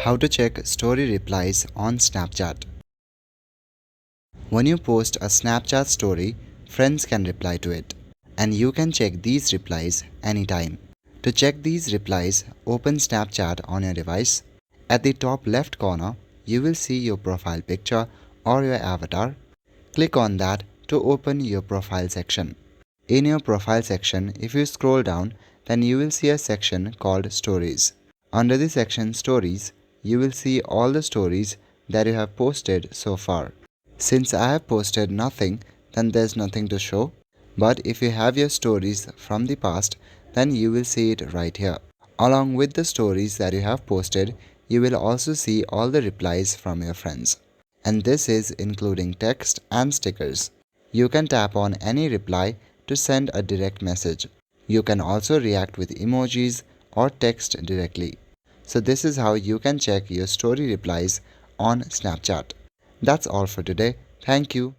How to check story replies on Snapchat. When you post a Snapchat story, friends can reply to it, and you can check these replies anytime. To check these replies, open Snapchat on your device. At the top left corner, you will see your profile picture or your avatar. Click on that to open your profile section. In your profile section, if you scroll down, then you will see a section called Stories. Under the section Stories, you will see all the stories that you have posted so far. Since I have posted nothing, then there's nothing to show. But if you have your stories from the past, then you will see it right here. Along with the stories that you have posted, you will also see all the replies from your friends. And this is including text and stickers. You can tap on any reply to send a direct message. You can also react with emojis or text directly. So this is how you can check your story replies on Snapchat. That's all for today. Thank you.